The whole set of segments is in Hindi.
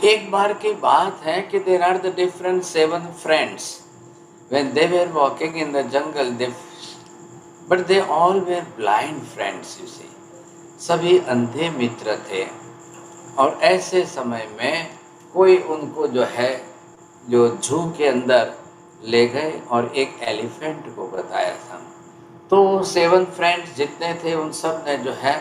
एक बार की बात है कि there are the different 7 friends when they were walking in the jungle but they all were blind friends, you see. सभी अंधे मित्र थे और ऐसे समय में कोई उनको जो है जो जू के अंदर ले गए और एक एलिफेंट को बताया था। तो 7 फ्रेंड्स जितने थे उन सब ने जो है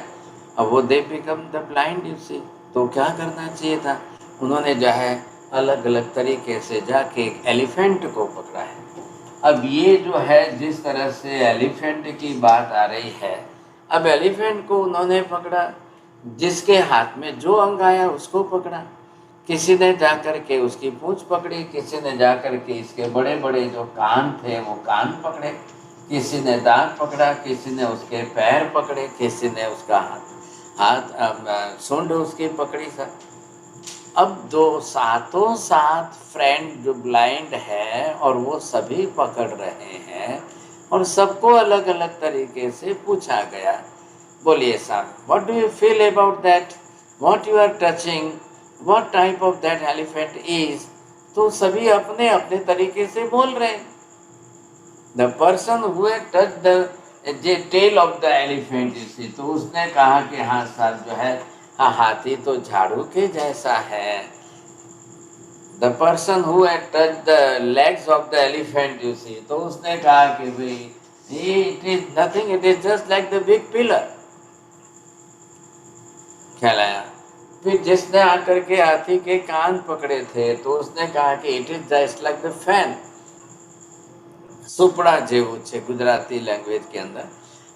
अब वो they become the blind, you see. तो क्या करना चाहिए था, उन्होंने जो है अलग अलग तरीके से जाके एक एलिफेंट को पकड़ा है। अब ये जो है जिस तरह से एलिफेंट की बात आ रही है, अब एलिफेंट को उन्होंने पकड़ा, जिसके हाथ में जो अंग आया उसको पकड़ा। किसी ने जाकर के उसकी पूंछ पकड़ी, किसी ने जाकर के इसके बड़े बड़े जो कान थे वो कान पकड़े, किसी ने दांत पकड़ा, किसी ने उसके पैर पकड़े, किसी ने उसका हाथ सूंड उसकी पकड़ी सा। अब दो सातों सात फ्रेंड जो ब्लाइंड है और वो सभी पकड़ रहे हैं और सबको अलग अलग तरीके से पूछा गया, बोलिए साहब, what do you feel about that, what you are touching, what type of that elephant is. तो सभी अपने अपने तरीके से बोल रहे हैं। The person who had touch the tail of the elephant, इसी तो उसने कहा कि हाँ सर जो है हाँ हाथी तो झाड़ू के जैसा है। The person who had touch the legs of the elephant, you see, तो उसने कहा कि भाई it is nothing, it is just like the big pillar. ख्याल आया। फिर जिसने आकर के हाथी के कान पकड़े थे तो उसने कहा कि it is just like the fan, सुपड़ा जेवू छे गुजराती लैंग्वेज के अंदर।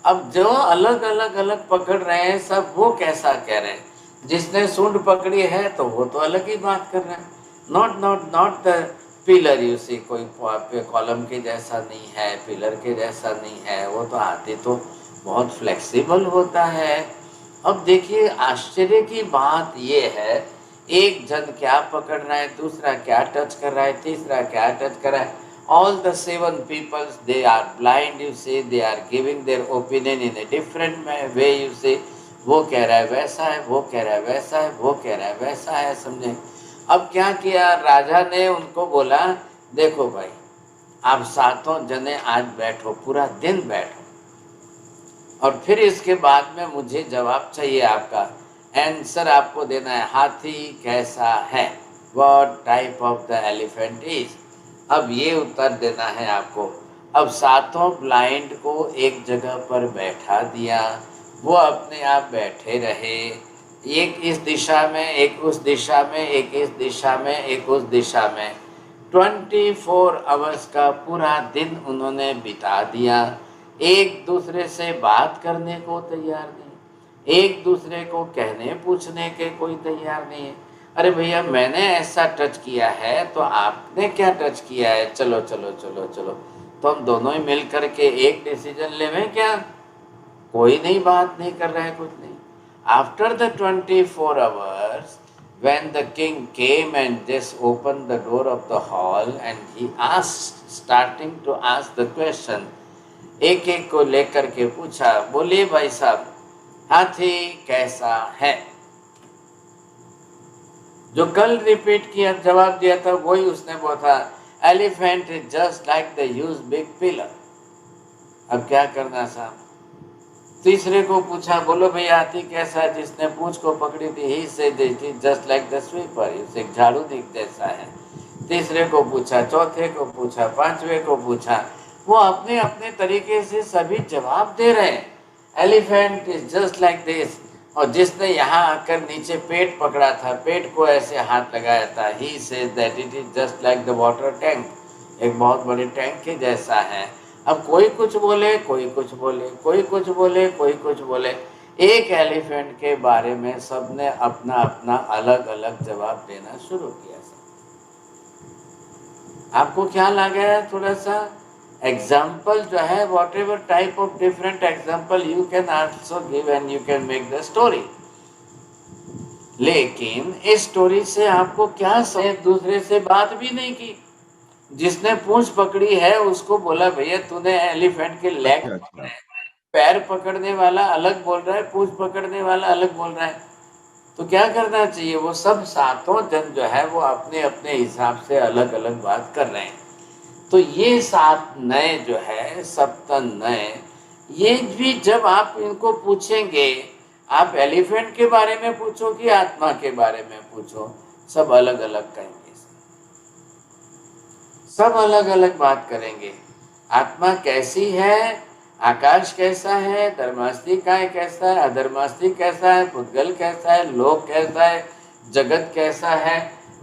अब जो अलग अलग अलग पकड़ रहे हैं सब वो कैसा कह रहे हैं, जिसने सूंड पकड़ी है तो वो तो अलग ही बात कर रहे हैं, not the pillar, you see, कोई कॉलम के जैसा नहीं है, पिलर के जैसा नहीं है, वो तो हाथी तो बहुत फ्लेक्सिबल होता है। अब देखिए आश्चर्य की बात ये है, एक जन क्या पकड़ रहा है, दूसरा क्या टच कर रहा है, तीसरा क्या टच कर रहा है। All the 7 peoples, they are blind, you see, they are giving their opinion in a different way, you see. वो कह रहा है वैसा है, वो कह रहा है वैसा है, वो कह रहा है वैसा है, समझे। अब क्या किया, राजा ने उनको बोला, देखो भाई आप सातों जने आज बैठो, पूरा दिन बैठो और फिर इसके बाद में मुझे जवाब चाहिए, आपका आंसर आपको देना है, हाथी कैसा है, what type of the elephant is. अब ये उत्तर देना है आपको। अब सातों ब्लाइंड को एक जगह पर बैठा दिया, वो अपने आप बैठे रहे, एक इस दिशा में, एक उस दिशा में, एक इस दिशा में, एक उस दिशा में। 24 आवर्स का पूरा दिन उन्होंने बिता दिया। एक दूसरे से बात करने को तैयार नहीं, एक दूसरे को कहने पूछने के कोई तैयार नहीं है। अरे भैया मैंने ऐसा टच किया है तो आपने क्या टच किया है, चलो चलो चलो चलो, तो हम दोनों ही मिल करके एक डिसीजन लेवें क्या। कोई नहीं, बात नहीं कर रहा है, कुछ नहीं। After the 24 hours when the king came and just opened the door of the hall and he asked, starting to ask the question, एक एक को लेकर के पूछा, बोलिए भाई साहब हाथी कैसा है। जो कल रिपीट किया जवाब दिया था वही उसने बोला था, elephant is just like the huge big pillar. अब क्या करना साहब। तीसरे को पूछा, बोलो भैया हाथी कैसा है, जिसने पूंछ को पकड़ी थी, he said it is just like the sweeper, उसे झाड़ू जैसा है। तीसरे को पूछा, चौथे को पूछा, पांचवे को पूछा, वो अपने अपने तरीके से सभी जवाब दे रहे हैं, elephant is just like this. और जिसने यहाँ आकर नीचे पेट पकड़ा था, पेट को ऐसे हाथ लगाया था, he says that it is just like the water tank, एक बहुत बड़े टैंक के जैसा है। अब कोई कुछ बोले, कोई कुछ बोले, कोई कुछ बोले, कोई कुछ बोले, एक एलिफेंट के बारे में सबने अपना अपना अलग अलग जवाब देना शुरू किया। आपको क्या लगा है, थोड़ा सा एग्जाम्पल जो है, what ever type of different example you can also give and you can make the story. लेकिन इस स्टोरी से आपको क्या समझ, दूसरे से बात भी नहीं की। जिसने पूंछ पकड़ी है उसको बोला, भैया तूने एलिफेंट के लेग पकड़े, पैर पकड़ने वाला अलग बोल रहा है, पूंछ पकड़ने वाला अलग बोल रहा है। तो क्या करना चाहिए, वो सब सातों जन जो है वो अपने अपने हिसाब से अलग अलग बात कर रहे हैं। तो ये सात नए जो है, सप्तन नए, ये भी जब आप इनको पूछेंगे, आप एलिफेंट के बारे में पूछो कि आत्मा के बारे में पूछो, सब अलग अलग कहेंगे, सब अलग अलग बात करेंगे। आत्मा कैसी है, आकाश कैसा है, धर्मास्तिकाय कैसा है, अधर्मास्तिक कैसा है, पुद्गल कैसा है, लोक कैसा है, जगत कैसा है,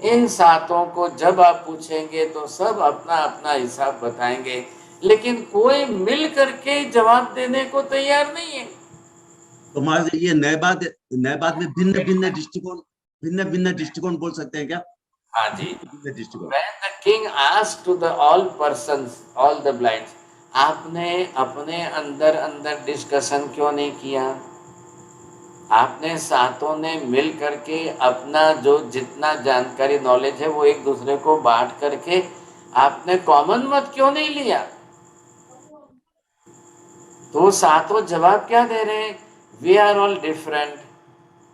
इन सातों को जब आप पूछेंगे तो सब अपना अपना हिसाब बताएंगे, लेकिन कोई मिल करके जवाब देने को तैयार नहीं है। तो महाराज ये नए बात में भिन्न भिन्न दृष्टिकोण बोल सकते हैं क्या? हाँ जी। भिन्न दृष्टिकोण। When the king asked to the all persons, all the blinds, आपने अपने अंदर अंदर डिस्कशन क्यों नहीं किया? आपने सातों ने मिल करके अपना जो जितना जानकारी नॉलेज है वो एक दूसरे को बांट करके आपने कॉमन मत क्यों नहीं लिया? तो सातों जवाब क्या दे रहे हैं? We are all different.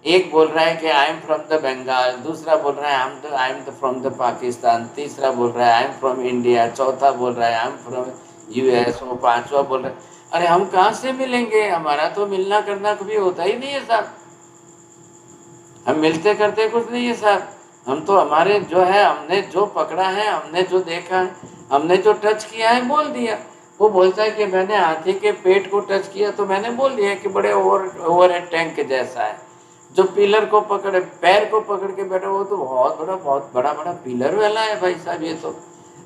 एक बोल रहा है कि I am from the Bengal, दूसरा बोल रहा है I am from the Pakistan, तीसरा बोल रहा है आई एम फ्रॉम इंडिया, चौथा बोल रहा है आई एम फ्रॉम यूएस, और पांचवा बोल रहा है। अरे हम कहाँ से मिलेंगे? हमारा तो मिलना करना कभी होता ही नहीं है साहब, हम मिलते करते कुछ नहीं है साहब। हम तो हमारे जो है, हमने जो पकड़ा है, हमने जो देखा है, हमने जो टच किया है बोल दिया। वो बोलता है कि मैंने हाथी के पेट को टच किया तो मैंने बोल दिया कि बड़े ओवर हेड टैंक के जैसा है। जो पिलर को पकड़े, पैर को पकड़ के बैठा, वो तो बहुत बड़ा पिलर वाला है भाई साहब ये तो।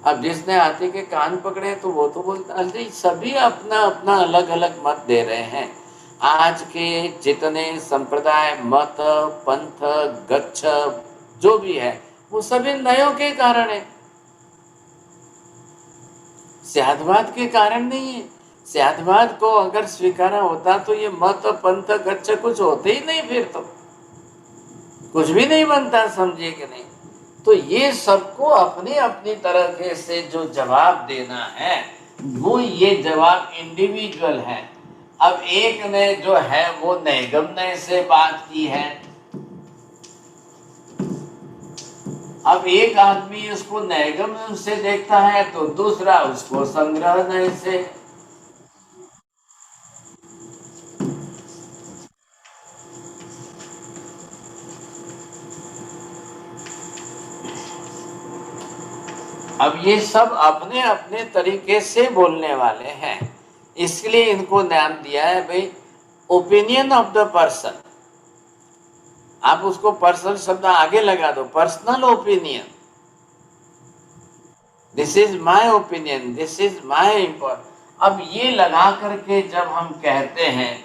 अब जिसने हाथी के कान पकड़े तो वो तो बोलता, अरे सभी अपना अपना अलग अलग मत दे रहे हैं। आज के जितने संप्रदाय, मत, पंथ, गच्छ जो भी है वो सभी नयों के कारण है, स्यादवाद के कारण नहीं है। स्यादवाद को अगर स्वीकारा होता तो ये मत, पंथ, गच्छ कुछ होते ही नहीं, फिर तो कुछ भी नहीं बनता, समझिए कि नहीं। तो ये सबको अपनी अपनी तरह से जो जवाब देना है वो ये जवाब इंडिविजुअल है। अब एक ने जो है वो नैगम्य से बात की है, अब एक आदमी उसको नैगम्य से देखता है तो दूसरा उसको संग्रह से। अब ये सब अपने अपने तरीके से बोलने वाले हैं, इसलिए इनको नाम दिया है भाई ओपिनियन ऑफ द पर्सन। आप उसको पर्सनल शब्द आगे लगा दो, personal opinion, this is my opinion, this is my important. अब ये लगा करके जब हम कहते हैं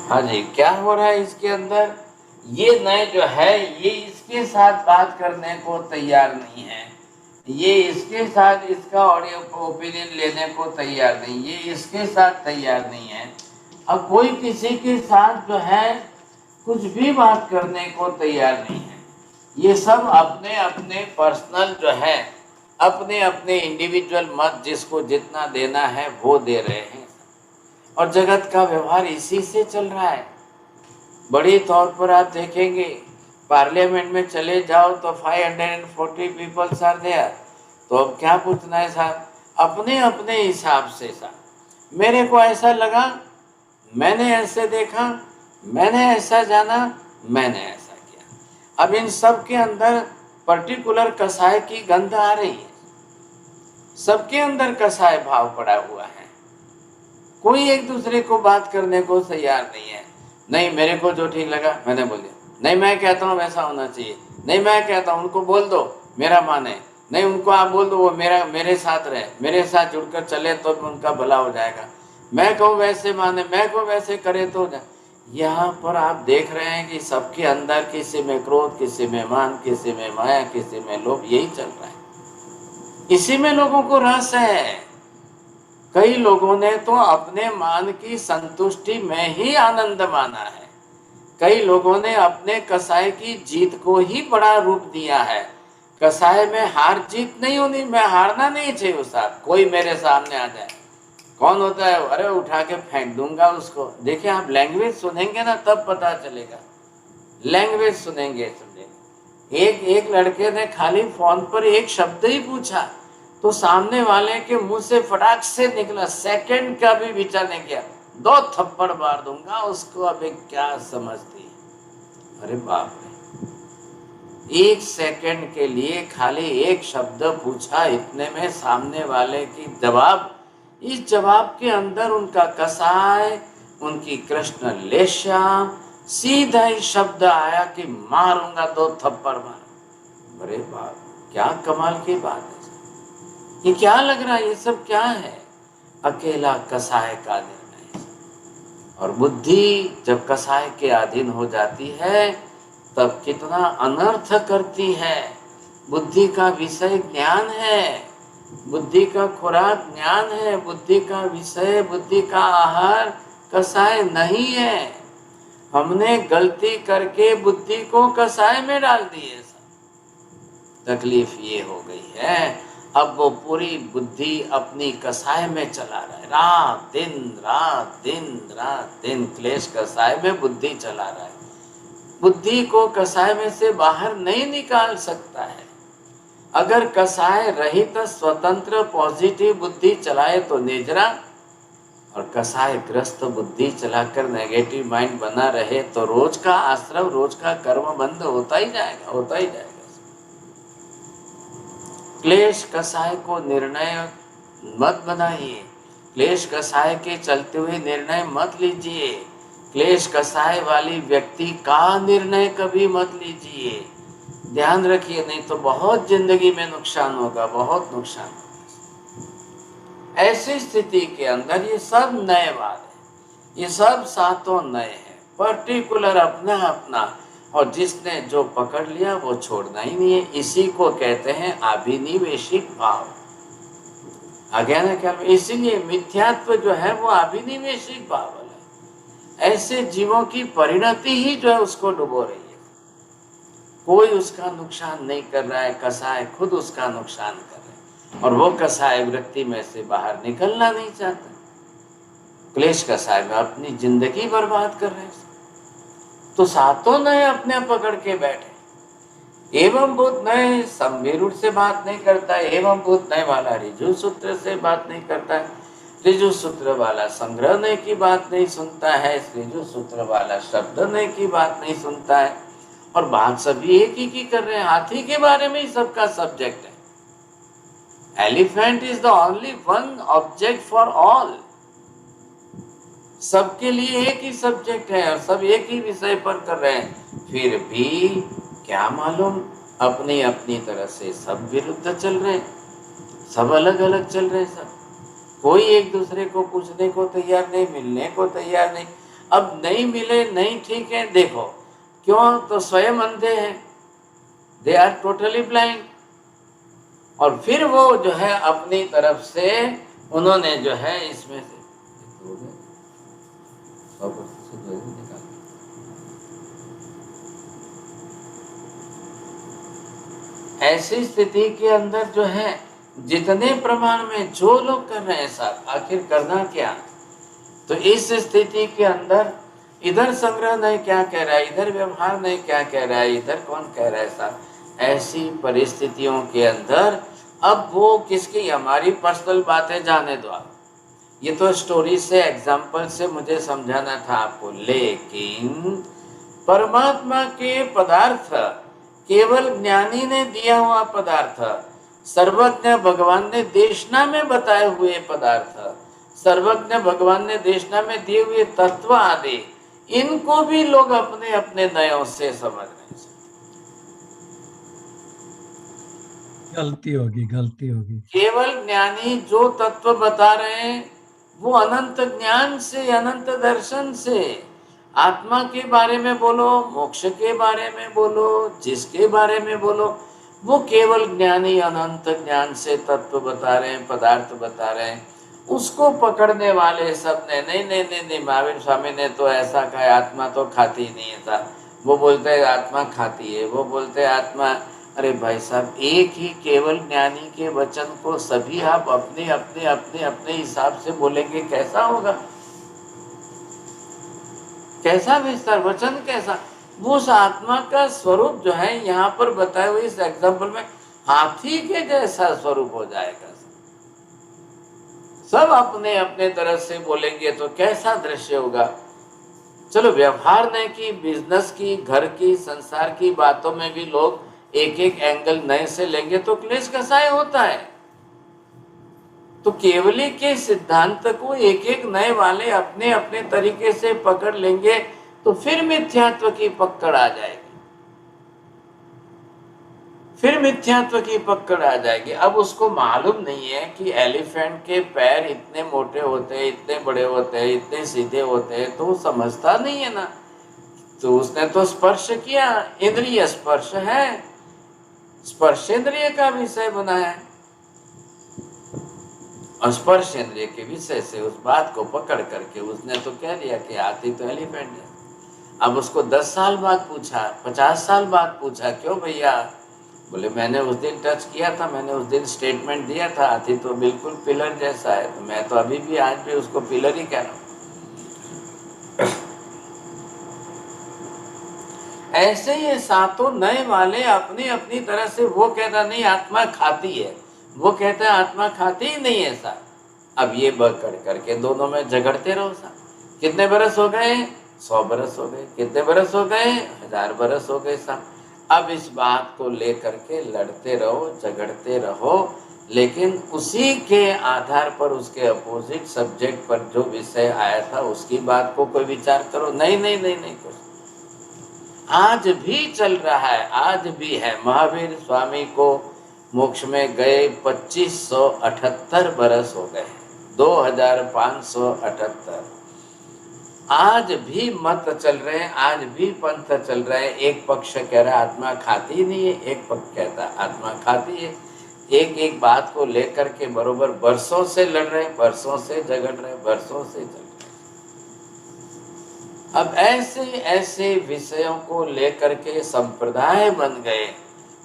हाँ जी, क्या हो रहा है इसके अंदर? ये नए जो है ये इसके साथ बात करने को तैयार नहीं है, ये इसके साथ इसका ऑडियो ओपिनियन लेने को तैयार नहीं, ये इसके साथ तैयार नहीं है। अब कोई किसी के साथ जो है कुछ भी बात करने को तैयार नहीं है। ये सब अपने अपने पर्सनल जो है, अपने अपने इंडिविजुअल मत जिसको जितना देना है वो दे रहे हैं, और जगत का व्यवहार इसी से चल रहा है। बड़ी तौर पर आप देखेंगे पार्लियामेंट में चले जाओ तो 540 पीपल्स आर देयर। तो अब क्या पूछना है साहब, अपने अपने हिसाब से साहब, मेरे को ऐसा लगा, मैंने ऐसे देखा, मैंने ऐसा जाना, मैंने ऐसा किया। अब इन सब के अंदर पर्टिकुलर कसाय की गंध आ रही है, सबके अंदर कसाय भाव पड़ा हुआ है, कोई एक दूसरे को बात करने को तैयार नहीं है। नहीं मेरे को जो ठीक लगा मैंने बोल दिया, नहीं मैं कहता हूँ वैसा होना चाहिए, नहीं मैं कहता हूँ उनको बोल दो मेरा माने, नहीं उनको आप बोल दो वो मेरे साथ रहे, मेरे साथ जुड़कर चले तो उनका भला हो जाएगा। मैं कहूँ वैसे माने, मैं कहूँ वैसे करे तो हो जाए। यहाँ पर आप देख रहे हैं कि सबके अंदर किसी में क्रोध, किसी में मान, किसी में माया, किसी में लोभ, यही चल रहा है। इसी में लोगों को रस है। कई लोगों ने तो अपने मान की संतुष्टि में ही आनंद माना है। कई लोगों ने अपने कसाय की जीत को ही बड़ा रूप दिया है। कसाय में हार जीत नहीं होनी, मैं हारना नहीं चाहिए साहब, कोई मेरे सामने आ जाए। कौन होता है, अरे उठा के फेंक दूंगा उसको। देखिए आप लैंग्वेज सुनेंगे ना तब पता चलेगा, लैंग्वेज सुनेंगे। एक लड़के ने खाली फोन पर एक शब्द ही पूछा तो सामने वाले के मुंह से फटाक से निकला, सेकंड का भी विचार नहीं किया, 2 थप्पड़ मार दूंगा उसको, अबे क्या समझती है। अरे बाप रे, 1 सेकंड के लिए खाली एक शब्द पूछा, इतने में सामने वाले की जवाब, इस जवाब के अंदर उनका कसाय, उनकी कृष्ण लेशा, सीधा ही शब्द आया कि मारूंगा 2 थप्पड़ मार। अरे बाप, क्या कमाल की बात है। ये क्या लग रहा है, ये सब क्या है? अकेला कसाय का निर्णय। और बुद्धि जब कसाय के अधीन हो जाती है तब कितना अनर्थ करती है। बुद्धि का विषय ज्ञान है, बुद्धि का खुराक ज्ञान है, बुद्धि का विषय, बुद्धि का आहार कसाय नहीं है। हमने गलती करके बुद्धि को कसाय में डाल दिए। तकलीफ ये हो गई है, अब वो पूरी बुद्धि अपनी कसाय में चला रहा है, रात दिन क्लेश कसाय में बुद्धि चला रहा है। बुद्धि को कसाय में से बाहर नहीं निकाल सकता है। अगर कसाय रहित स्वतंत्र पॉजिटिव बुद्धि चलाए तो नेजरा, और कसाय ग्रस्त बुद्धि चलाकर नेगेटिव माइंड बना रहे तो रोज का आश्रम, रोज का कर्म बंद होता ही जाएगा, होता ही जाएगा। क्लेश कसाय को निर्णय मत बनाइए, क्लेश कसाय के चलते हुए निर्णय मत लीजिए, क्लेश कसाय वाली व्यक्ति का निर्णय कभी मत लीजिए। ध्यान रखिए, नहीं तो बहुत जिंदगी में नुकसान होगा, बहुत नुकसान होगा। ऐसी स्थिति के अंदर ये सब नए वाद है, ये सब सातों नए हैं, पर्टिकुलर अपना अपना, और जिसने जो पकड़ लिया वो छोड़ना ही नहीं है। इसी को कहते हैं अभिनिवेशिक भाव। आगे ना क्या, इसीलिए मिथ्यात्व जो है वो अभिनिवेशिक भाव है। ऐसे जीवों की परिणति ही जो है उसको डुबो रही है। कोई उसका नुकसान नहीं कर रहा है, कसाय खुद उसका नुकसान कर रहे हैं, और वो कसाय वृत्ति में से बाहर निकलना नहीं चाहता। क्लेश कसाय में अपनी जिंदगी बर्बाद कर रहे हैं। तो सातों नए अपने पकड़ के बैठे। एवं भूत नए संविरूढ़ से बात नहीं करता है, एवं भूत नए वाला ऋजु सूत्र से बात नहीं करता है, ऋजु सूत्र वाला संग्रह नए की बात नहीं सुनता है, ऋजु सूत्र वाला शब्द नए की बात नहीं सुनता है, और बात सभी एक ही की कर रहे हैं। हाथी के बारे में ही सबका सब्जेक्ट है। Elephant is the only one object for all. सबके लिए एक ही सब्जेक्ट है और सब एक ही विषय पर कर रहे हैं। फिर भी क्या मालूम, अपनी अपनी तरह से सब विरुद्ध चल रहे हैं, सब अलग अलग चल रहे हैं। सब कोई एक दूसरे को पूछने को तैयार नहीं, मिलने को तैयार नहीं। अब नहीं मिले नहीं ठीक है, देखो क्यों, तो स्वयं अंधे हैं, दे आर टोटली ब्लाइंड। और फिर वो जो है अपनी तरफ से उन्होंने जो है इसमें से ऐसी स्थिति के अंदर जो है जितने प्रमाण में जो लोग कर रहे हैं सब, आखिर करना क्या। तो इस स्थिति के अंदर इधर संग्रह नहीं क्या कह रहा है, इधर व्यवहार नहीं क्या कह रहा है, इधर कौन कह रहा है साहब। ऐसी परिस्थितियों के अंदर अब वो किसकी, हमारी पर्सनल बातें जाने दो आप, ये तो स्टोरी से एग्जाम्पल से मुझे समझाना था आपको। लेकिन परमात्मा के पदार्थ केवल ज्ञानी ने दिया हुआ पदार्थ, सर्वज्ञ भगवान ने देशना में बताए हुए पदार्थ, सर्वज्ञ भगवान ने देशना में दिए हुए तत्व आदि, इनको भी लोग अपने अपने नयों से समझ नहीं सकते। गलती होगी, गलती होगी। केवल ज्ञानी जो तत्व बता रहे हैं वो अनंत ज्ञान से, अनंत दर्शन से। आत्मा के बारे में बोलो, मोक्ष के बारे में बोलो, जिसके बारे में बोलो, वो केवल ज्ञानी अनंत ज्ञान से तत्व बता रहे हैं, पदार्थ बता रहे हैं। उसको पकड़ने वाले सब ने नहीं नहीं नहीं नहीं, महावीर स्वामी ने तो ऐसा कहा, आत्मा तो खाती ही नहीं है था। वो बोलते हैं आत्मा खाती है, वो बोलते हैं आत्मा। अरे भाई साहब, एक ही केवल ज्ञानी के वचन को सभी आप अपने अपने अपने अपने हिसाब से बोलेंगे, कैसा होगा? कैसा विस्तार वचन, कैसा? वो उस आत्मा का स्वरूप जो है यहाँ पर बताए हुए इस एग्जाम्पल में हाथी के जैसा स्वरूप हो जाएगा। सब अपने अपने तरह से बोलेंगे तो कैसा दृश्य होगा? चलो, व्यवहार ने की, बिजनेस की, घर की, संसार की बातों में भी लोग एक एक एंगल नए से लेंगे तो क्लेश कसाय होता है। तो केवली के सिद्धांत को एक एक नए वाले अपने अपने तरीके से पकड़ लेंगे तो फिर मिथ्यात्व की पकड़ आ जाएगी, फिर मिथ्यात्व की पकड़ आ जाएगी। अब उसको मालूम नहीं है कि एलिफेंट के पैर इतने मोटे होते हैं, इतने बड़े होते हैं, इतने सीधे होते हैं, तो समझता नहीं है ना। तो उसने तो स्पर्श किया, इंद्रिय स्पर्श है, स्पर्शेंद्रिय का विषय बनाया है, और स्पर्श इंद्रिय के विषय से उस बात को पकड़ करके उसने तो कह दिया कि हाथी तो एलिफेंट है। अब उसको 10 साल बाद पूछा, 50 साल बाद पूछा, क्यों भैया? बोले मैंने उस दिन टच किया था, मैंने उस दिन स्टेटमेंट दिया था, हाथी तो बिल्कुल पिलर जैसा है। तो मैं तो अभी भी आज भी उसको पिलर ही कह रहा हूँ। ऐसे ये सातों नए वाले अपनी अपनी तरह से, वो कहता नहीं आत्मा खाती है, वो कहता है आत्मा खाती ही नहीं है साहब। अब ये बकड़ करके दोनों में झगड़ते रहो साहब। कितने बरस हो गए? 100 बरस हो गए। कितने बरस हो गए? 1000 बरस हो गए साहब। अब इस बात को लेकर के लड़ते रहो, झगड़ते रहो, लेकिन उसी के आधार पर उसके अपोजिट सब्जेक्ट पर जो विषय आया था उसकी बात को कोई विचार करो। नहीं नहीं नहीं नहीं, कुछ आज भी चल रहा है, आज भी है। महावीर स्वामी को मोक्ष में गए 2578 बरस हो गए, 2578। आज भी मत चल रहे हैं, आज भी पंथ चल रहे हैं। एक पक्ष कह रहा है आत्मा खाती नहीं है, एक पक्ष कहता है आत्मा खाती है। एक एक बात को लेकर के बरोबर बरसों से लड़ रहे हैं, बरसों से झगड़ रहे हैं, बरसों से झगड़ रहे हैं। अब ऐसे ऐसे विषयों को लेकर के संप्रदाय बन गए,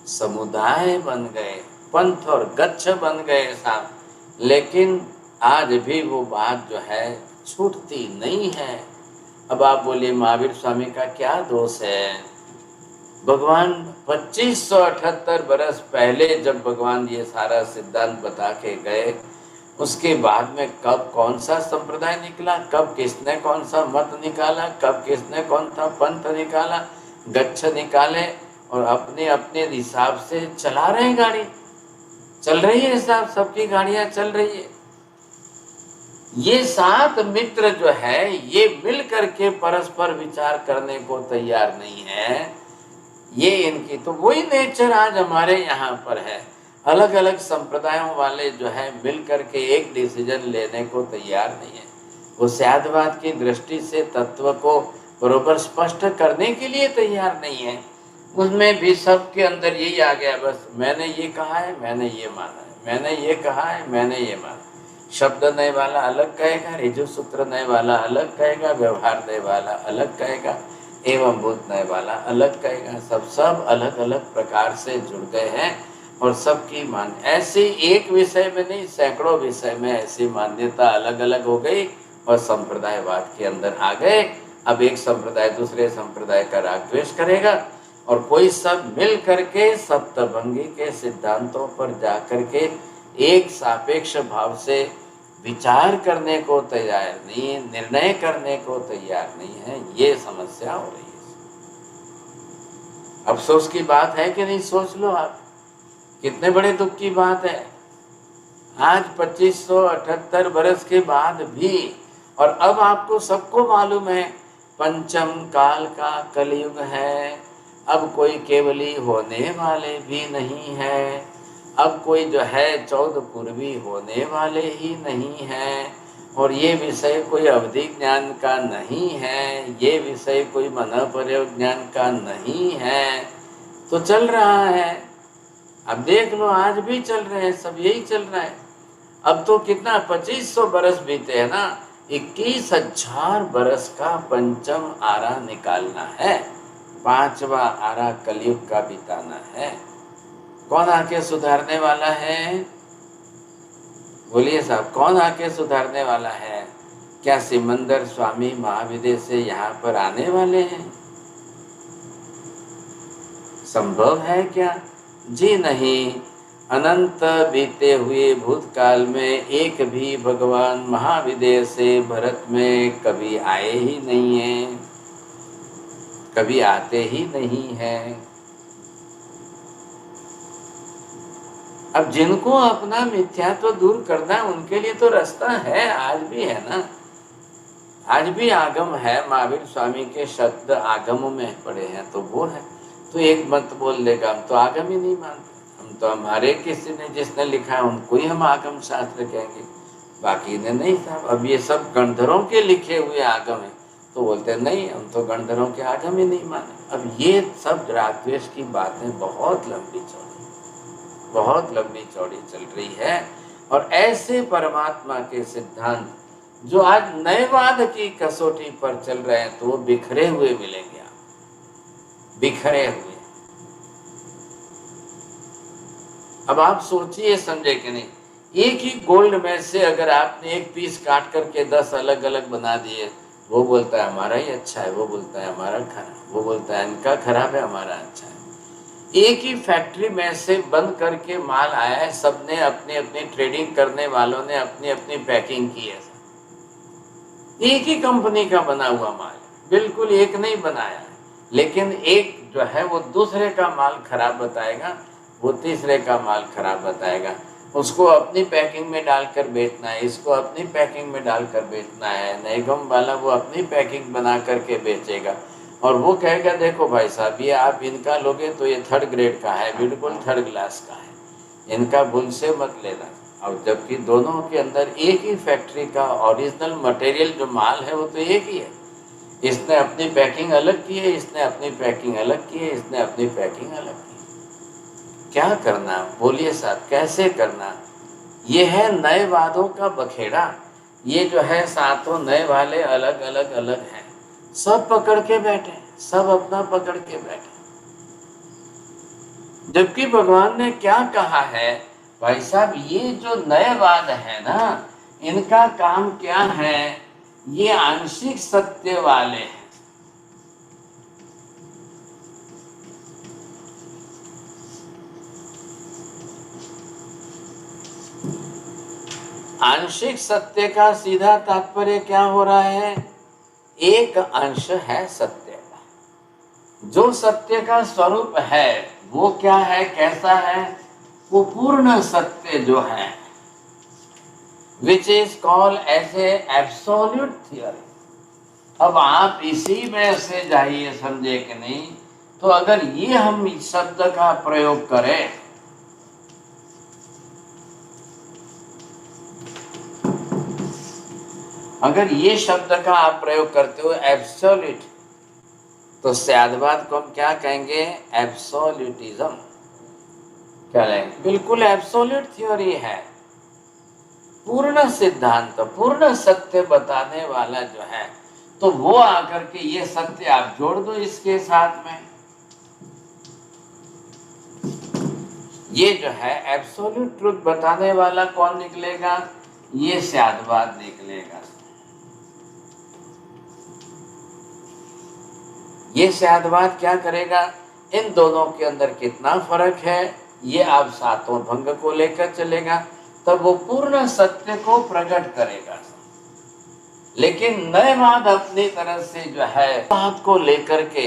समुदाय बन गए, पंथ और गच्छ बन गए साहब। लेकिन आज भी वो बात जो है छूटती नहीं है। अब आप बोलिए महावीर स्वामी का क्या दोष है? भगवान 2578 बरस पहले जब भगवान ये सारा सिद्धांत बता के गए, उसके बाद में कब कौन सा संप्रदाय निकला, कब किसने कौन सा मत निकाला, कब किसने कौन सा पंथ निकाला, गच्छ निकाले, और अपने अपने हिसाब से चला रहे हैं गाड़ी। चल रही है साहब, सबकी गाड़ियां चल रही है। ये 7 मित्र जो है ये मिल करके परस्पर विचार करने को तैयार नहीं है। ये इनकी तो वही नेचर आज हमारे यहाँ पर है। अलग अलग संप्रदायों वाले जो है मिल करके एक डिसीजन लेने को तैयार नहीं है। वो स्यादवाद की दृष्टि से तत्व को बरोबर स्पष्ट करने के लिए तैयार नहीं है। उसमें भी सबके अंदर यही आ गया, बस मैंने ये कहा है, मैंने ये माना है, मैंने ये कहा है, मैंने ये माना। शब्द नए वाला अलग कहेगा, ऋजु सूत्र नए वाला अलग कहेगा, व्यवहार नए वाला अलग कहेगा, एवं भूत नए वाला अलग कहेगा। सब अलग अलग प्रकार से जुड़ गए हैं और सबकी मान ऐसी एक विषय में नहीं, सैकड़ों विषय में ऐसी मान्यता अलग अलग हो गई और संप्रदायवाद के अंदर आ गए। अब एक संप्रदाय दूसरे संप्रदाय का राग द्वेष करेगा और कोई सब मिल करके सप्तभंगी के सिद्धांतों पर जा करके एक सापेक्ष भाव से विचार करने को तैयार नहीं है, निर्णय करने को तैयार नहीं है। ये समस्या हो रही है। अफसोस की बात है कि नहीं? सोच लो आप, कितने बड़े दुख की बात है। आज 2578 बरस के बाद भी, और अब आपको सबको मालूम है पंचम काल का कलयुग है। अब कोई केवली होने वाले भी नहीं है। अब कोई जो है 14 पूर्वी होने वाले ही नहीं है, और ये विषय कोई अवधि ज्ञान का नहीं है, ये विषय कोई मन प्रयोग ज्ञान का नहीं है, तो चल रहा है। अब देख लो आज भी चल रहे हैं, सब यही चल रहा है। अब तो कितना 2500 बरस बीते हैं ना, 21,000 बरस का पंचम आरा निकालना है, 5वां आरा कलयुग का बिताना है। कौन आके सुधारने वाला है? बोलिए साहब, कौन आके सुधारने वाला है? क्या सिमंदर स्वामी महाविद्य से यहाँ पर आने वाले हैं? संभव है क्या? जी नहीं। अनंत बीते हुए भूतकाल में एक भी भगवान महाविद्य से भारत में कभी आए ही नहीं हैं, कभी आते ही नहीं हैं। अब जिनको अपना मिथ्यात्व दूर करना है उनके लिए तो रास्ता है, आज भी है ना, आज भी आगम है। महावीर स्वामी के शब्द आगमों में पड़े हैं, तो वो है। तो एक मत बोल देगा हम तो आगम ही नहीं मानते, हम तो हमारे किसी ने जिसने लिखा है उनको ही हम आगम शास्त्र कहेंगे, बाकी ने नहीं साहब। अब ये सब गणधरों के लिखे हुए आगम है, तो बोलते नहीं हम तो गणधरों के आगम ही नहीं माने। अब ये सब राग द्वेष की बातें बहुत लंबी चौड़ी चल रही है। और ऐसे परमात्मा के सिद्धांत जो आज नयवाद की कसौटी पर चल रहे हैं, तो वो बिखरे हुए मिलेंगे, आप बिखरे हुए। अब आप सोचिए, समझे कि नहीं, एक ही गोल्ड में से अगर आपने एक पीस काट करके 10 अलग अलग बना दिए, वो बोलता है हमारा ही अच्छा है, वो बोलता है हमारा खराब, वो बोलता है इनका खराब है, हमारा अच्छा है। एक ही फैक्ट्री में से बंद करके माल आया है, सबने अपनी अपनी ट्रेडिंग करने वालों ने अपनी अपनी पैकिंग की है। एक ही कंपनी का बना हुआ माल, बिल्कुल एक नहीं बनाया है, लेकिन एक जो है वो दूसरे का माल खराब बताएगा, वो तीसरे का माल खराब बताएगा। उसको अपनी पैकिंग में डालकर बेचना है, इसको अपनी पैकिंग में डालकर बेचना है। निगम वाला वो अपनी पैकिंग बना करके बेचेगा, और वो कहेगा देखो भाई साहब, ये आप इनका लोगे तो ये 3rd ग्रेड का है, बिल्कुल 3rd क्लास का है, इनका भूल से मत लेना। और जबकि दोनों के अंदर एक ही फैक्ट्री का ओरिजिनल मटेरियल जो माल है वो तो एक ही है। इसने अपनी पैकिंग अलग की है, इसने अपनी पैकिंग अलग की है, इसने अपनी पैकिंग अलग की है। क्या करना, बोलिए साहब, कैसे करना? ये है नएवादों का बखेड़ा। ये जो है सातों नए वाले अलग अलग अलग हैं, सब पकड़ के बैठे, सब अपना पकड़ के बैठे। जबकि भगवान ने क्या कहा है भाई साहब, ये जो नएवाद है ना, इनका काम क्या है? ये आंशिक सत्य वाले हैं। आंशिक सत्य का सीधा तात्पर्य क्या हो रहा है? एक अंश है सत्य का, जो सत्य का स्वरूप है वो क्या है, कैसा है? वो पूर्ण सत्य जो है, which is called as a absolute theory. अब आप इसी में से जाइए, समझे कि नहीं? तो अगर ये हम इस शब्द का प्रयोग करें, अगर ये शब्द का आप प्रयोग करते हो एब्सोल्यूट, तो सद्वाद को हम क्या कहेंगे? एब्सोल्यूटिज्म। क्या कहेंगे? बिल्कुल एब्सोल्यूट थ्योरी है, पूर्ण सिद्धांत, पूर्ण सत्य बताने वाला जो है। तो वो आकर के ये सत्य आप जोड़ दो इसके साथ में, ये जो है एब्सोल्यूट ट्रुथ बताने वाला कौन निकलेगा? ये सद्वाद निकलेगा। ये सद्वाद क्या करेगा? इन दोनों के अंदर कितना फर्क है ये आप सातों भंग को लेकर चलेगा, तब वो पूर्ण सत्य को प्रकट करेगा। लेकिन नएवाद अपनी तरह से जो है बात को लेकर के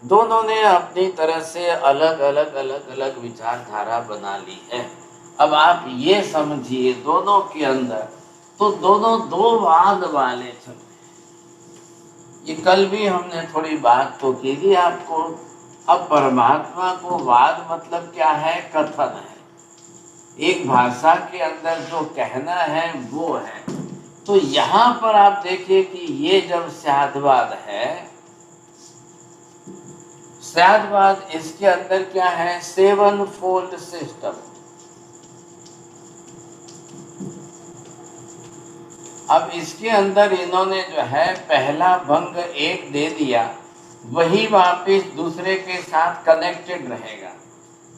दोनों ने अपनी तरह से अलग अलग अलग अलग विचारधारा बना ली है। अब आप ये समझिए, दोनों के अंदर तो दोनों दो वाद वाले चल। ये कल भी हमने थोड़ी बात तो की थी आपको। अब परमात्मा को वाद मतलब क्या है? कथन है। एक भाषा के अंदर जो कहना है वो है। तो यहां पर आप देखिए कि ये जब स्यादवाद है, स्यादवाद इसके अंदर क्या है, 7 फोल्ड सिस्टम। अब इसके अंदर इन्होंने जो है पहला भंग एक दे दिया, वही वापिस दूसरे के साथ कनेक्टेड रहेगा,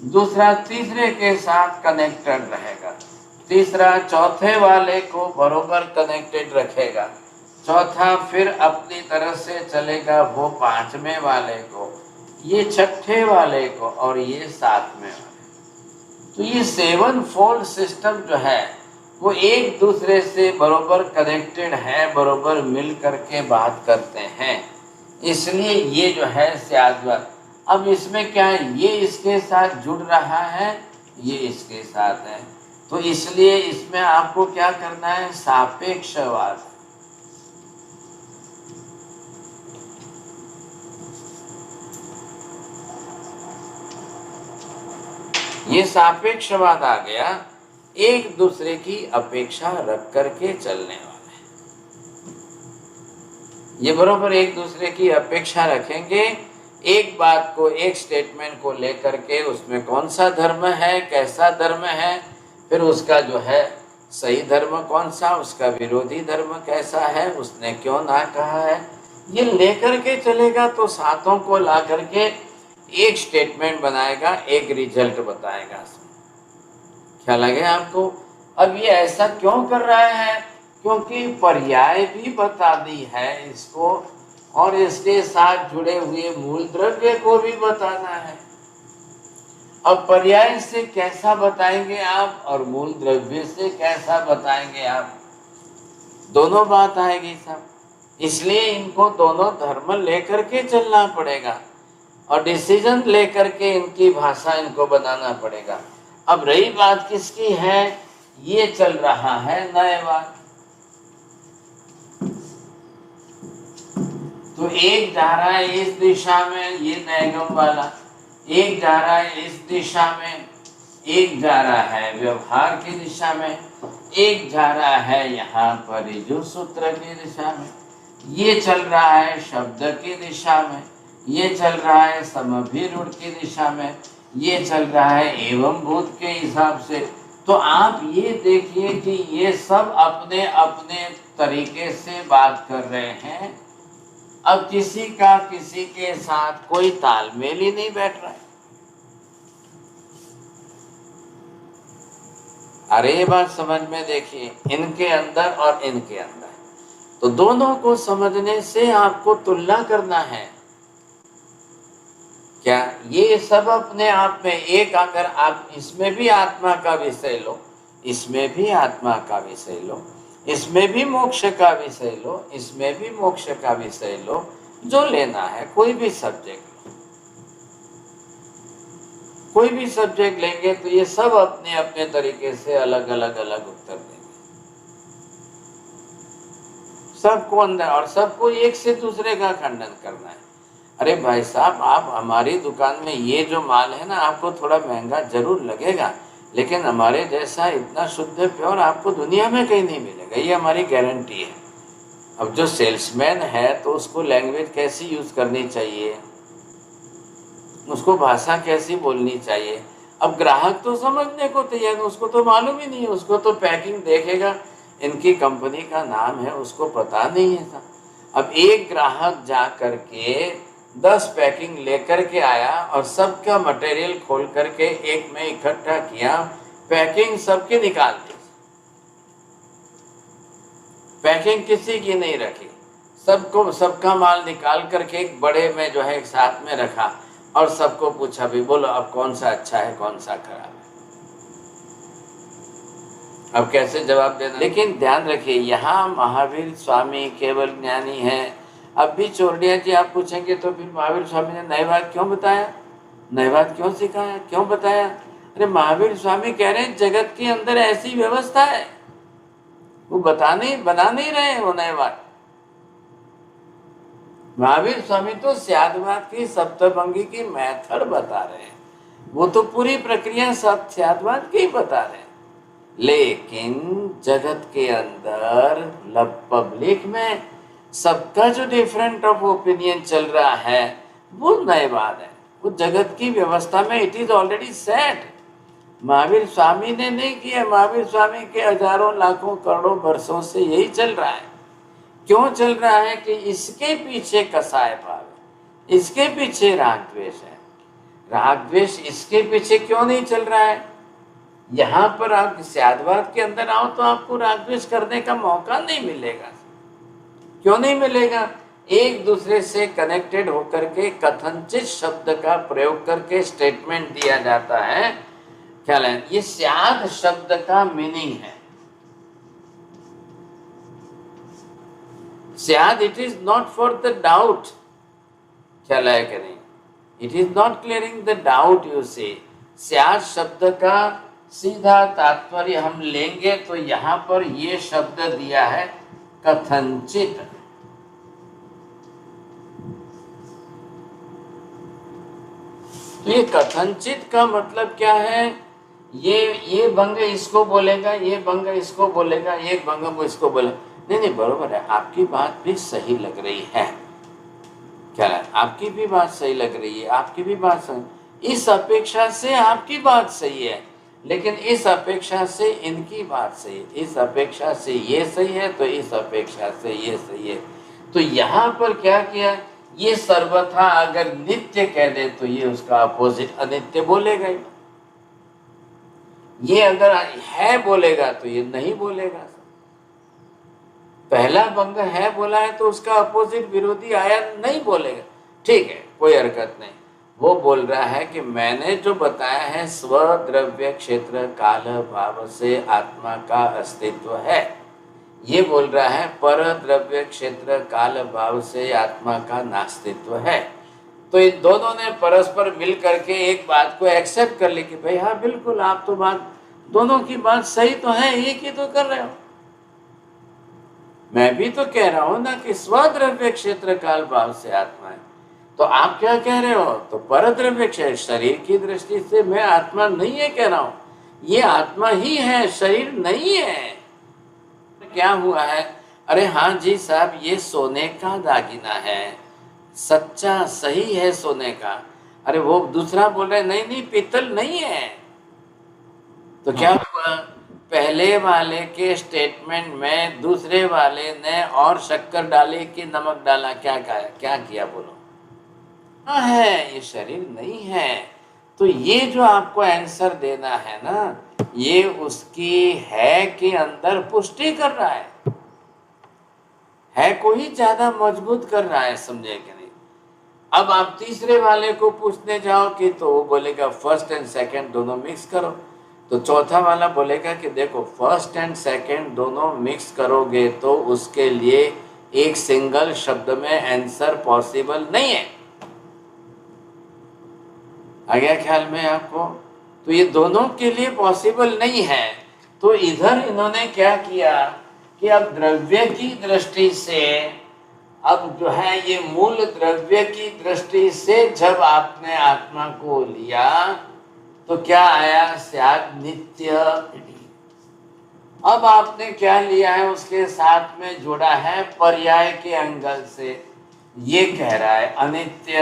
दूसरा तीसरे के साथ कनेक्टेड रहेगा, तीसरा चौथे वाले को बरोबर कनेक्टेड रखेगा, चौथा फिर अपनी तरफ से चलेगा वो पांचवें वाले को, ये छठे वाले को, और ये सातवें वाले। तो ये 7 फोल्ड सिस्टम जो है वो एक दूसरे से बरोबर कनेक्टेड है, बरोबर मिल करके बात करते हैं, इसलिए ये जो है स्याद्वाद। अब इसमें क्या है, ये इसके साथ जुड़ रहा है, ये इसके साथ है, तो इसलिए इसमें आपको क्या करना है, सापेक्षवाद। ये सापेक्षवाद आ गया, एक दूसरे की अपेक्षा रख करके चलने वाले, ये बरोबर एक दूसरे की अपेक्षा रखेंगे, एक बात को, एक स्टेटमेंट को लेकर के उसमें कौन सा धर्म है, कैसा धर्म है, फिर उसका जो है सही धर्म कौन सा, उसका विरोधी धर्म कैसा है, उसने क्यों ना कहा है, ये लेकर के चलेगा। तो सातों को ला करके एक स्टेटमेंट बनाएगा, एक रिजल्ट बताएगा। क्या लगे आपको? अब ये ऐसा क्यों कर रहा है, क्योंकि पर्याय भी बता दी है इसको, और इसके साथ जुड़े हुए मूल द्रव्य को भी बताना है। अब पर्याय से कैसा बताएंगे आप, और मूल द्रव्य से कैसा बताएंगे आप, दोनों बात आएगी सब। इसलिए इनको दोनों धर्म लेकर के चलना पड़ेगा, और डिसीजन लेकर के इनकी भाषा इनको बनाना पड़ेगा। अब रही बात किसकी है, ये चल रहा है नयवाद। तो एक जा रहा है इस दिशा में, ये नैगम वाला, एक जा रहा है इस दिशा में, एक जा रहा है व्यवहार की दिशा में, एक जा रहा है यहाँ पर ऋजु सूत्र की दिशा में, ये चल रहा है शब्द की दिशा में, ये चल रहा है समभिरूढ़ की दिशा में, ये चल रहा है एवं भूत के हिसाब से। तो आप ये देखिए कि ये सब अपने अपने तरीके से बात कर रहे हैं। अब किसी का किसी के साथ कोई तालमेल ही नहीं बैठ रहा है। अरे ये बात समझ में देखिए, इनके अंदर और इनके अंदर, तो दोनों को समझने से आपको तुलना करना है। क्या ये सब अपने आप में एक, अगर आप इसमें भी आत्मा का विषय लो, इसमें भी आत्मा का विषय लो, इसमें भी मोक्ष का विषय लो, इसमें भी मोक्ष का विषय लो, जो लेना है कोई भी सब्जेक्ट लो, कोई भी सब्जेक्ट लेंगे तो ये सब अपने अपने तरीके से अलग अलग अलग उत्तर देंगे सबको अंदर, और सबको एक से दूसरे का खंडन करना है। अरे भाई साहब, आप हमारी दुकान में ये जो माल है ना, आपको थोड़ा महंगा जरूर लगेगा, लेकिन हमारे जैसा इतना शुद्ध प्योर आपको दुनिया में कहीं नहीं मिलेगा, ये हमारी गारंटी है। अब जो सेल्समैन है तो उसको लैंग्वेज कैसी यूज करनी चाहिए, उसको भाषा कैसी बोलनी चाहिए। अब ग्राहक तो समझने को तैयार है, उसको तो मालूम ही नहीं है, उसको तो पैकिंग देखेगा, इनकी कंपनी का नाम है, उसको पता नहीं है। अब एक ग्राहक जा करके 10 पैकिंग लेकर के आया और सबका मटेरियल खोल करके एक में इकट्ठा किया, पैकिंग सबकी निकाल दी, पैकिंग किसी की नहीं रखी, सबको सबका माल निकाल करके एक बड़े में जो है एक साथ में रखा, और सबको पूछा भी बोलो अब कौन सा अच्छा है कौन सा खराब है। अब कैसे जवाब देना। लेकिन ध्यान रखिए, यहाँ महावीर स्वामी केवल ज्ञानी है। अब भी चोरडिया जी आप पूछेंगे तो फिर महावीर स्वामी ने नयवाद क्यों बताया, नयवाद क्यों सिखाया, क्यों बताया? अरे महावीर स्वामी कह रहे हैं जगत के अंदर ऐसी व्यवस्था है, वो बना नहीं रहे हैं वो नयवाद। महावीर स्वामी तो स्यादवाद की सप्तभंगी की मेथड बता रहे हैं, वो तो पूरी प्रक्रिया सब स्यादवाद की बता रहे हैं। लेकिन जगत के अंदर पब्लिक में सबका जो डिफरेंट ऑफ ओपिनियन चल रहा है वो नई बात है। वो जगत की व्यवस्था में it is already set. Mahavir Swami ने नहीं किया। महावीर स्वामी के हजारों लाखों करोड़ों वर्षों से यही चल रहा है। क्यों चल रहा है कि इसके पीछे कसाय भाव है, इसके पीछे राग द्वेष है। राग द्वेष इसके पीछे क्यों नहीं चल रहा है? यहाँ पर आप स्यादवाद के अंदर आओ तो आपको राग द्वेष करने का मौका नहीं मिलेगा। क्यों नहीं मिलेगा? एक दूसरे से कनेक्टेड होकर के कथनचित शब्द का प्रयोग करके स्टेटमेंट दिया जाता है। ख्याल है? ये स्याद शब्द का मीनिंग है। स्याद it is not for the doubt. ख्याल है कि नहीं? It is not clearing the doubt. You say स्याद शब्द का सीधा तात्पर्य हम लेंगे तो यहाँ पर ये शब्द दिया है कथनचित। तो ये कथनचित का मतलब क्या है? ये भंग इसको बोलेगा, ये भंग इसको बोलेगा, ये भंग वो इसको बोलेगा। नहीं, बरोबर है, आपकी बात भी सही लग रही है। क्या है? आपकी भी बात सही लग रही है, आपकी भी बात सही। इस अपेक्षा से आपकी बात सही है, लेकिन इस अपेक्षा से इनकी बात सही है। इस अपेक्षा से ये सही है तो इस अपेक्षा से ये सही है। तो यहाँ पर क्या किया? ये सर्वथा अगर नित्य कह दे तो ये उसका अपोजिट अनित्य बोलेगा ही। ये अगर है बोलेगा तो ये नहीं बोलेगा। पहला भंग है बोला है तो उसका अपोजिट विरोधी आया नहीं बोलेगा। ठीक है, कोई हरकत नहीं। वो बोल रहा है कि मैंने जो बताया है स्वद्रव्य क्षेत्र काल भाव से आत्मा का अस्तित्व है। ये बोल रहा है पर द्रव्य क्षेत्र काल भाव से आत्मा का नास्तित्व है। तो इन दोनों ने परस्पर मिल करके एक बात को एक्सेप्ट कर ली कि भाई हाँ बिल्कुल, आप तो बात, दोनों की बात सही तो है, एक ही तो कर रहे हो। मैं भी तो कह रहा हूं ना कि स्वद्रव्य क्षेत्र काल भाव से आत्मा है। तो आप क्या कह रहे हो? तो परद्रव्य क्षेत्र, शरीर की दृष्टि से मैं आत्मा नहीं है कह रहा हूं, ये आत्मा ही है, शरीर नहीं है। क्या हुआ है? अरे हाँ जी साहब, ये सोने का दागिना है, सच्चा सही है सोने का। अरे वो दूसरा बोल रहे नहीं पीतल नहीं है। तो क्या हुआ? पहले वाले के स्टेटमेंट में दूसरे वाले ने और शक्कर डाली कि नमक डाला? क्या कहा? क्या किया? बोलो। हाँ है, ये शरीर नहीं है। तो ये जो आपको आंसर देना है ना, ये उसकी है के अंदर पुष्टि कर रहा है को ही ज्यादा मजबूत कर रहा है। समझे कि नहीं? अब आप तीसरे वाले को पूछने जाओ कि तो वो बोलेगा फर्स्ट एंड सेकंड दोनों मिक्स करो। तो चौथा वाला बोलेगा कि देखो फर्स्ट एंड सेकंड दोनों मिक्स करोगे तो उसके लिए एक सिंगल शब्द में आंसर पॉसिबल नहीं है। आ गया ख्याल में आपको? तो ये दोनों के लिए पॉसिबल नहीं है। तो इधर इन्होंने क्या किया कि अब द्रव्य की दृष्टि से, अब जो है ये मूल द्रव्य की दृष्टि से जब आपने आत्मा को लिया तो क्या आया? स्याद नित्य। अब आपने क्या लिया है? उसके साथ में जुड़ा है पर्याय के एंगल से, ये कह रहा है अनित्य।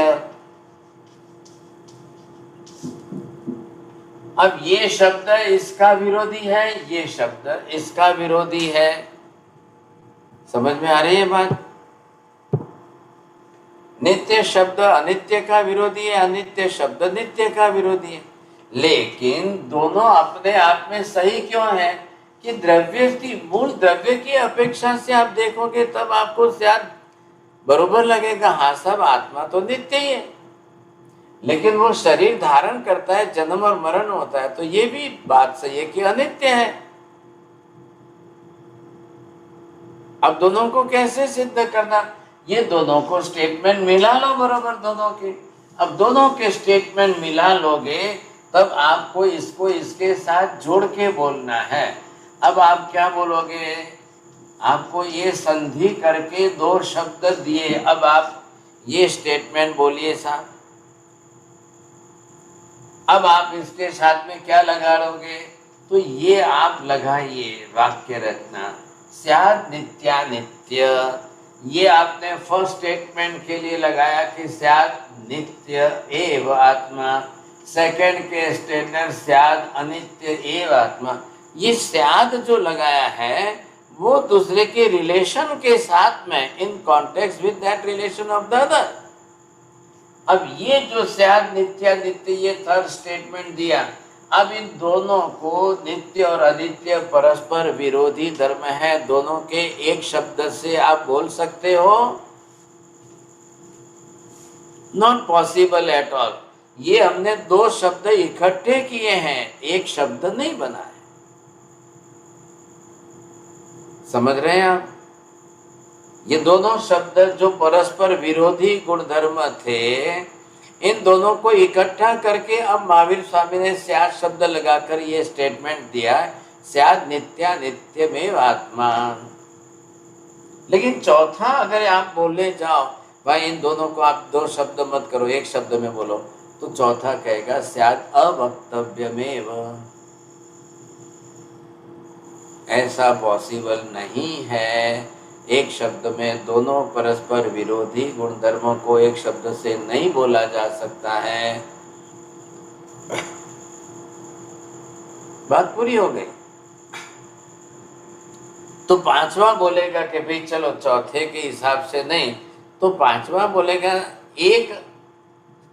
अब ये शब्द इसका विरोधी है, ये शब्द इसका विरोधी है। समझ में आ रही है बात? नित्य शब्द अनित्य का विरोधी है, अनित्य शब्द नित्य का विरोधी है। लेकिन दोनों अपने आप में सही क्यों है कि द्रव्य की, मूल द्रव्य की अपेक्षा से आप देखोगे तब आपको शायद बरोबर लगेगा। हाँ सब आत्मा तो नित्य ही है, लेकिन वो शरीर धारण करता है, जन्म और मरण होता है, तो ये भी बात सही है कि अनित्य है। अब दोनों को कैसे सिद्ध करना? ये दोनों को स्टेटमेंट मिला लो बरोबर दोनों के। अब दोनों के स्टेटमेंट मिला लोगे तब आपको इसको इसके साथ जोड़ के बोलना है। अब आप क्या बोलोगे? आपको ये संधि करके दो शब्द दिए, अब आप ये स्टेटमेंट बोलिए साहब। अब आप इसके साथ में क्या लगा लोगे? तो ये आप लगाइए वाक्य रचना, स्यात् नित्यानित्य। ये आपने फर्स्ट स्टेटमेंट के लिए लगाया कि स्यात् नित्य एव आत्मा। सेकंड के स्टेटमेंट स्यात् अनित्य एव आत्मा। ये स्यात् जो लगाया है वो दूसरे के रिलेशन के साथ में, in context with that relation of the other. अब ये जो स्यात् नित्यानित्य ये थर्ड स्टेटमेंट दिया, अब इन दोनों को, नित्य और अनित्य परस्पर विरोधी धर्म है, दोनों के एक शब्द से आप बोल सकते हो? Not possible at all. ये हमने दो शब्द इकट्ठे किए हैं, एक शब्द नहीं बना है। समझ रहे हैं आप? ये दोनों शब्द जो परस्पर विरोधी गुणधर्म थे, इन दोनों को इकट्ठा करके अब महावीर स्वामी ने स्यात् शब्द लगाकर ये स्टेटमेंट दिया, स्यात् नित्यानित्यमेव आत्मा। लेकिन चौथा अगर आप बोलने जाओ, भाई इन दोनों को आप दो शब्द मत करो, एक शब्द में बोलो, तो चौथा कहेगा स्यात् अवक्तव्यमेव। ऐसा पॉसिबल नहीं है। एक शब्द में दोनों परस्पर विरोधी गुणधर्मों को एक शब्द से नहीं बोला जा सकता है। बात पूरी हो गई। तो पांचवा बोलेगा कि भाई चलो चौथे के हिसाब से नहीं, तो पांचवा बोलेगा एक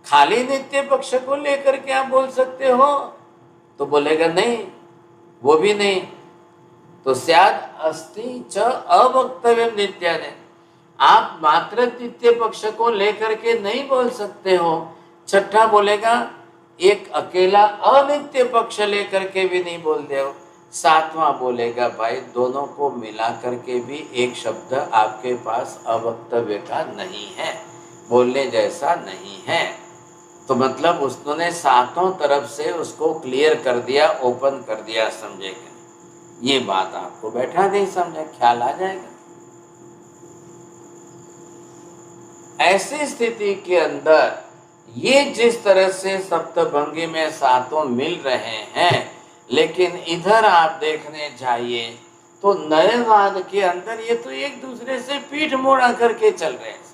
खाली नित्य पक्ष को लेकर के आप बोल सकते हो, तो बोलेगा नहीं, वो भी नहीं। तो स्यात् अस्ति च अवक्तव्यम नित्यानि। आप मात्र नित्य पक्ष को लेकर के नहीं बोल सकते हो। छठा बोलेगा एक अकेला अनित्य पक्ष लेकर के भी नहीं बोलते हो। सातवां बोलेगा भाई दोनों को मिला करके भी एक शब्द आपके पास अवक्तव्य का नहीं है, बोलने जैसा नहीं है। तो मतलब उसने सातों तरफ से उसको क्लियर कर दिया, ओपन कर दिया, समझेगा। ये बात आपको बैठा नहीं समझे, ख्याल आ जाएगा। ऐसी स्थिति के अंदर ये जिस तरह से सप्तभंगी में सातों मिल रहे हैं, लेकिन इधर आप देखने जाइए तो नयवाद के अंदर ये तो एक दूसरे से पीठ मोड़ा करके चल रहे हैं।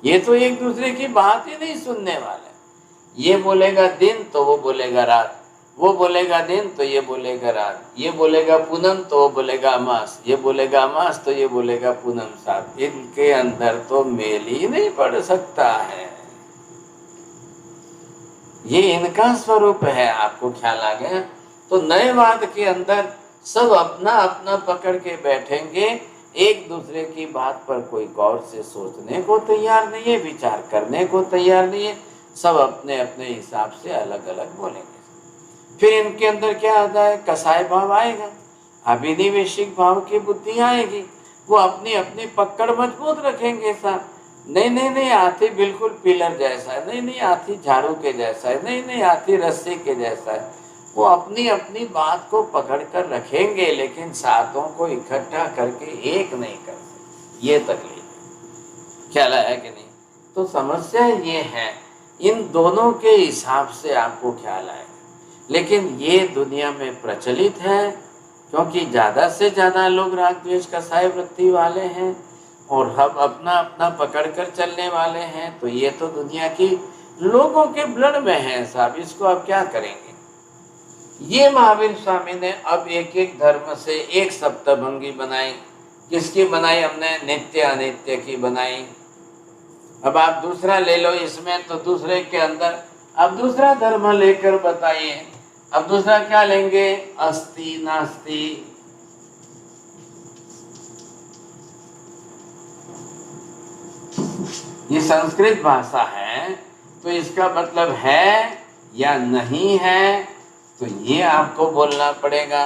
ये तो एक दूसरे की बात ही नहीं सुनने वाले। ये बोलेगा दिन तो वो बोलेगा रात, वो बोलेगा दिन तो ये बोलेगा रात, ये बोलेगा पूनम तो वो बोलेगा अमास, ये बोलेगा अमास तो ये बोलेगा पूनम साहब। इनके अंदर तो मेल ही नहीं पड़ सकता है। ये इनका स्वरूप है। आपको ख्याल आ गया? तो नयवाद के अंदर सब अपना अपना पकड़ के बैठेंगे, एक दूसरे की बात पर कोई गौर से सोचने को तैयार नहीं है, विचार करने को तैयार नहीं है। सब अपने अपने हिसाब से अलग अलग बोलेंगे। फिर इनके अंदर क्या आता है? कसाय भाव आएगा, अभिनिवेशिक भाव की बुद्धि आएगी। वो अपनी अपनी पकड़ मजबूत रखेंगे साहब। नहीं नहीं नहीं, हाथी बिल्कुल पिलर जैसा है, नहीं नहीं हाथी झाड़ू के जैसा है, नहीं नहीं हाथी रस्सी के जैसा है। वो अपनी अपनी बात को पकड़ कर रखेंगे, लेकिन सातों को इकट्ठा करके एक नहीं कर सकते। ये तकलीफ है। ख्याल आया कि नहीं? तो समस्या ये है, इन दोनों के हिसाब से आपको ख्याल आएगा। लेकिन ये दुनिया में प्रचलित है, क्योंकि ज़्यादा से ज़्यादा लोग राग द्वेष कसाय वृत्ति वाले हैं और हम अपना अपना पकड़ कर चलने वाले हैं। तो ये तो दुनिया की लोगों के ब्लड में है साहब, इसको अब क्या करेंगे? ये महावीर स्वामी ने अब एक एक धर्म से एक सप्तभंगी बनाई। किसकी बनाई हमने? नित्य अनित्य की बनाई। अब आप दूसरा ले लो इसमें, तो दूसरे के अंदर अब दूसरा धर्म लेकर बताइए। अब दूसरा क्या लेंगे? अस्ति नास्ति। ये संस्कृत भाषा है, तो इसका मतलब है या नहीं है, तो ये आपको बोलना पड़ेगा,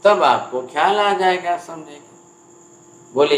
तब आपको ख्याल आ जाएगा, समझेगा। बोलिए।